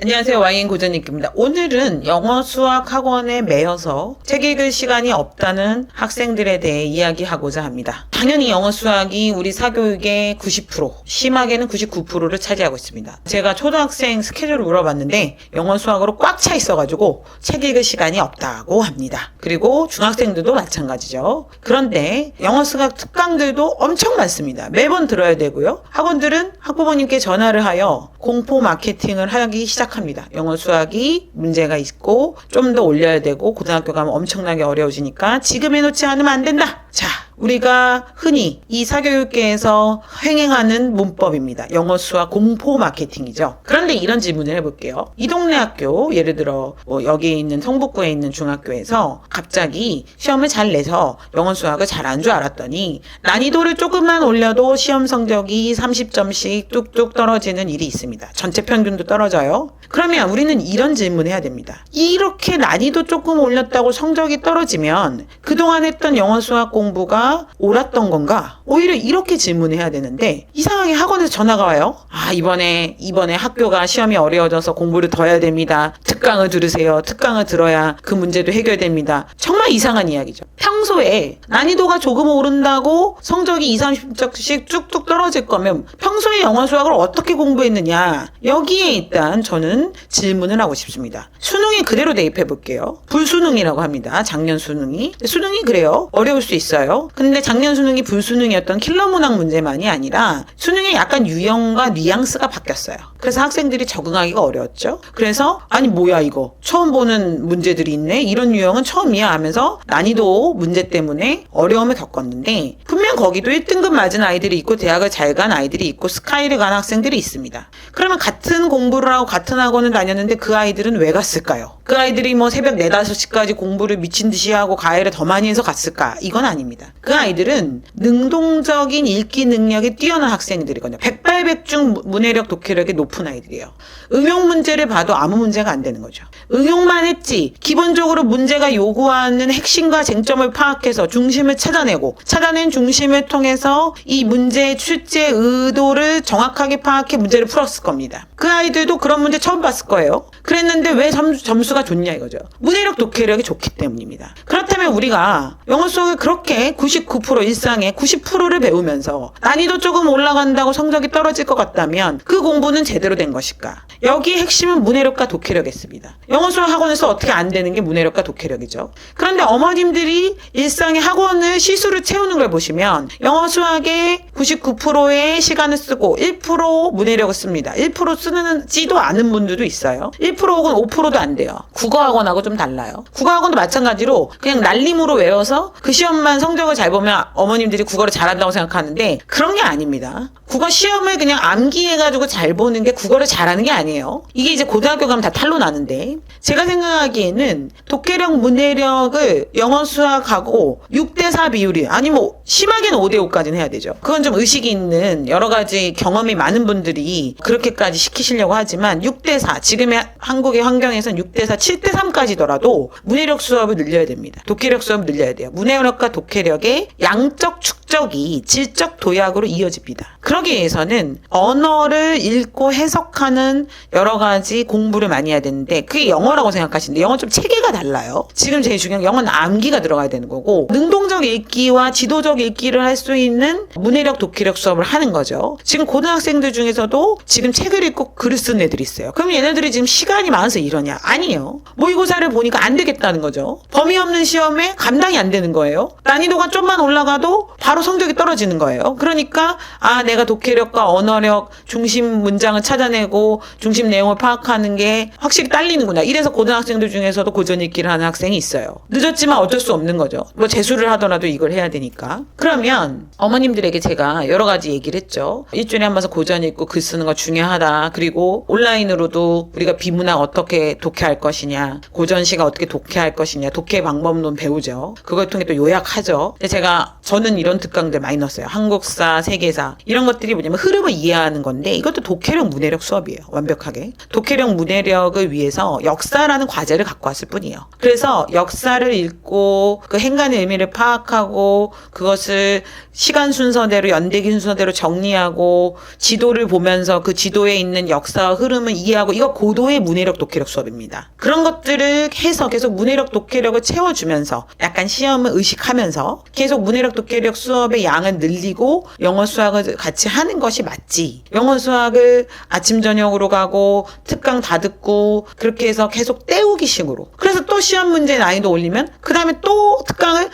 안녕하세요. YN 고전익기입니다. 오늘은 영어 수학 학원에 매여서 책 읽을 시간이 없다는 학생들에 대해 이야기하고자 합니다. 당연히 영어 수학이 우리 사교육의 90%, 심하게는 99%를 차지하고 있습니다. 제가 초등학생 스케줄을 물어봤는데 영어 수학으로 꽉 차 있어가지고 책 읽을 시간이 없다고 합니다. 그리고 중학생들도 마찬가지죠. 그런데 영어 수학 특강들도 엄청 많습니다. 매번 들어야 되고요. 학원들은 학부모님께 전화를 하여 공포 마케팅을 하기 시작합니다. 영어 수학이 문제가 있고 좀 더 올려야 되고 고등학교 가면 엄청나게 어려워지니까 지금 해놓지 않으면 안 된다. 자, 우리가 흔히 이 사교육계에서 횡행하는 문법입니다. 영어 수학 공포 마케팅이죠. 그런데 이런 질문을 해볼게요. 이 동네 학교, 예를 들어 여기 있는 성북구에 있는 중학교에서 갑자기 시험을 잘 내서 영어 수학을 잘한 줄 알았더니 난이도를 조금만 올려도 시험 성적이 30점씩 뚝뚝 떨어지는 일이 있습니다. 전체 평균도 떨어져요. 그러면 우리는 이런 질문을 해야 됩니다. 이렇게 난이도 조금 올렸다고 성적이 떨어지면 그동안 했던 영어 수학 공부가 옳았던 건가? 오히려 이렇게 질문해야 되는데 이상하게 학원에서 전화가 와요. 이번에 학교가 시험이 어려워져서 공부를 더 해야 됩니다. 특강을 들으세요. 특강을 들어야 그 문제도 해결됩니다. 정말 이상한 이야기죠. 평소에 난이도가 조금 오른다고 성적이 20, 30점씩 쭉쭉 떨어질 거면 평소에 영어 수학을 어떻게 공부했느냐? 여기에 일단 저는 질문을 하고 싶습니다. 수능에 그대로 대입해 볼게요. 불수능이라고 합니다. 작년 수능이. 수능이 그래요. 어려울 수 있어요. 근데 작년 수능이 불수능이었던 킬러 문항 문제만이 아니라 수능에 약간 유형과 뉘앙스가 바뀌었어요. 그래서 학생들이 적응하기가 어려웠죠. 그래서 아니 뭐야 이거 처음 보는 문제들이 있네. 이런 유형은 처음이야 하면서 난이도 문제 때문에 어려움을 겪었는데 분명 거기도 1등급 맞은 아이들이 있고 대학을 잘 간 아이들이 있고 스카이를 간 학생들이 있습니다. 그러면 같은 공부를 하고 같은 학원을 다녔는데 그 아이들은 왜 갔을까요? 그 아이들이 새벽 4, 5시까지 공부를 미친 듯이 하고 과외를 더 많이 해서 갔을까? 이건 아닙니다. 그 아이들은 능동적인 읽기 능력이 뛰어난 학생들이거든요. 백발백중 문해력 독해력이 높은 아이들이에요. 응용 문제를 봐도 아무 문제가 안 되는 거죠. 응용만 했지 기본적으로 문제가 요구하는 핵심과 쟁점을 파악해서 중심을 찾아낸 중심을 통해서 이 문제의 출제 의도를 정확하게 파악해 문제를 풀었을 겁니다. 그 아이들도 그런 문제 처음 봤을 거예요. 그랬는데 왜 점수가 좋냐 이거죠. 문해력 독해력이 좋기 때문입니다. 그렇다면 우리가 영어 수학을 그렇게 99% 일상의 90%를 배우면서 난이도 조금 올라간다고 성적이 떨어질 것 같다면 그 공부는 제대로 된 것일까? 여기에 핵심은 문해력과 독해력이었습니다. 영어 수학 학원에서 어떻게 안 되는 게 문해력과 독해력이죠. 그런데 어머님들이 일상의 학원을 시수를 채우는 걸 보시면 영어 수학의 99%의 시간을 쓰고 1% 문해력을 씁니다. 1% 쓰지도 않은 분들도 있어요. 1% 혹은 5%도 안 돼요. 국어학원하고 좀 달라요. 국어학원도 마찬가지로 그냥 날림으로 외워서 그 시험만 성적을 잘 보면 어머님들이 국어를 잘한다고 생각하는데 그런 게 아닙니다. 국어 시험을 그냥 암기해가지고 잘 보는 게 국어를 잘하는 게 아니에요. 이게 이제 고등학교 가면 다 탄로 나는데 제가 생각하기에는 독해력, 문해력을 영어 수학하고 6대4 비율이 아니 심하게는 5대5까지는 해야 되죠. 그건 좀 의식이 있는 여러 가지 경험이 많은 분들이 그렇게까지 시키시려고 하지만 6대4 지금의 한국의 환경에서는 6대4, 7대3까지더라도 문해력 수업을 늘려야 됩니다. 독해력 수업을 늘려야 돼요. 문해력과 독해력의 양적 축적이 질적 도약으로 이어집니다. 그러기 위해서는 언어를 읽고 해석하는 여러 가지 공부를 많이 해야 되는데 그게 영어라고 생각하시는데 영어는 좀 체계가 달라요. 지금 제일 중요한 게 영어는 암기가 들어가야 되는 거고 능동적 읽기와 지도적 읽기를 할 수 있는 문해력 독해력 수업을 하는 거죠. 지금 고등학생들 중에서도 지금 책을 읽고 글을 쓰는 애들이 있어요. 그럼 얘네들이 지금 시간이 많아서 이러냐? 아니에요. 모의고사를 보니까 안 되겠다는 거죠. 범위 없는 시험에 감당이 안 되는 거예요. 난이도가 좀만 올라가도 바로 성적이 떨어지는 거예요. 그러니까 내가 독해력과 언어력 중심 문장을 찾아내고 중심 내용을 파악하는 게 확실히 딸리는구나. 이래서 고등학생들 중에서도 고전 읽기를 하는 학생이 있어요. 늦었지만 어쩔 수 없는 거죠. 재수를 하더라도 이걸 해야 되니까. 그러면 어머님들에게 제가 여러 가지 얘기를 했죠. 일주일에 한 번씩 고전 읽고 글 쓰는 거 중요하다. 그리고 온라인으로도 우리가 비문학 어떻게 독해할 것이냐, 고전시가 어떻게 독해할 것이냐, 독해 방법론 배우죠. 그걸 통해 또 요약하죠. 근데 저는 이런 특강들 많이 넣었어요. 한국사, 세계사 이런 것들이 뭐냐면 흐름을 이해하는 건데 이것도 독해력 문해력 수업이에요. 완벽하게. 독해력 문해력을 위해서 역사라는 과제를 갖고 왔을 뿐이에요. 그래서 역사를 읽고 그 행간의 의미를 파악하고 그것을 시간 순서대로 연대기 순서대로 정리하고 지도를 보면서 그 지도에 있는 역사와 흐름을 이해하고 이거 고도의 문해력 독해력 수업입니다. 그런 것들을 해서 계속 문해력 독해력을 채워주면서 약간 시험을 의식하면서 계속 문해력 독해력 수업의 양을 늘리고 영어 수학을 같이 하는 것이 맞지. 영어 수학을 아침 저녁으로 가고 특강 다 듣고 그렇게 해서 계속 때우기 식으로. 그래서 또 시험 문제 난이도 올리면 그 다음에 또 특강을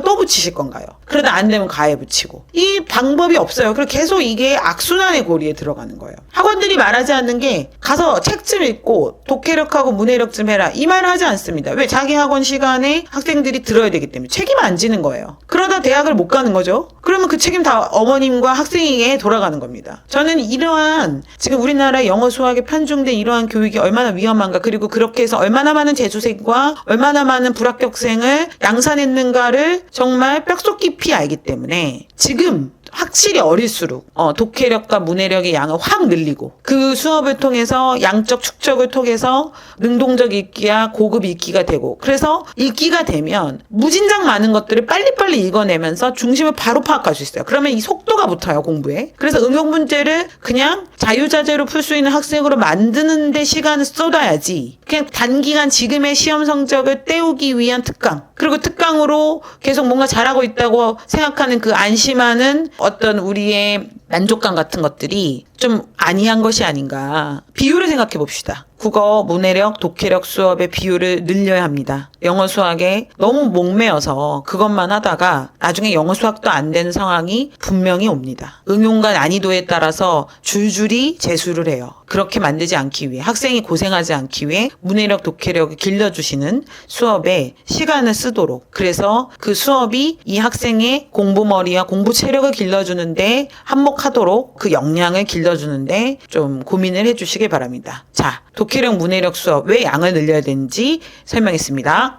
또 붙이실 건가요? 그러다 안 되면 가해 붙이고. 이 방법이 없어요. 그리고 계속 이게 악순환의 고리에 들어가는 거예요. 학원들이 말하지 않는 게 가서 책 좀 읽고 독해력하고 문해력 좀 해라. 이 말을 하지 않습니다. 왜? 자기 학원 시간에 학생들이 들어야 되기 때문에 책임 안 지는 거예요. 그러다 대학을 못 가는 거죠. 그러면 그 책임 다 어머님과 학생에게 돌아가는 겁니다. 저는 이러한 지금 우리나라 영어 수학에 편중된 이러한 교육이 얼마나 위험한가 그리고 그렇게 해서 얼마나 많은 재수생과 얼마나 많은 불합격생을 양산했는가를 정말 뼛속 깊이 알기 때문에 지금 확실히 어릴수록 독해력과 문해력의 양을 확 늘리고 그 수업을 통해서 양적 축적을 통해서 능동적 읽기야 고급 읽기가 되고 그래서 읽기가 되면 무진장 많은 것들을 빨리빨리 읽어내면서 중심을 바로 파악할 수 있어요. 그러면 이 속도가 붙어요 공부에. 그래서 응용 문제를 그냥 자유자재로 풀 수 있는 학생으로 만드는 데 시간을 쏟아야지 그냥 단기간 지금의 시험 성적을 때우기 위한 특강 그리고 특강으로 계속 뭔가 잘하고 있다고 생각하는 그 안심하는 어떤 우리의 만족감 같은 것들이 좀 아니한 것이 아닌가. 비율을 생각해 봅시다. 국어, 문해력, 독해력 수업의 비율을 늘려야 합니다. 영어 수학에 너무 목매어서 그것만 하다가 나중에 영어 수학도 안 되는 상황이 분명히 옵니다. 응용과 난이도에 따라서 줄줄이 재수를 해요. 그렇게 만들지 않기 위해 학생이 고생하지 않기 위해 문해력, 독해력을 길러주시는 수업에 시간을 쓰도록 그래서 그 수업이 이 학생의 공부머리와 공부 체력을 길러주는데 한몫하도록 그 역량을 길러주는데 좀 고민을 해주시기 바랍니다. 자, 독해력, 문해력 수업 왜 양을 늘려야 되는지 설명했습니다.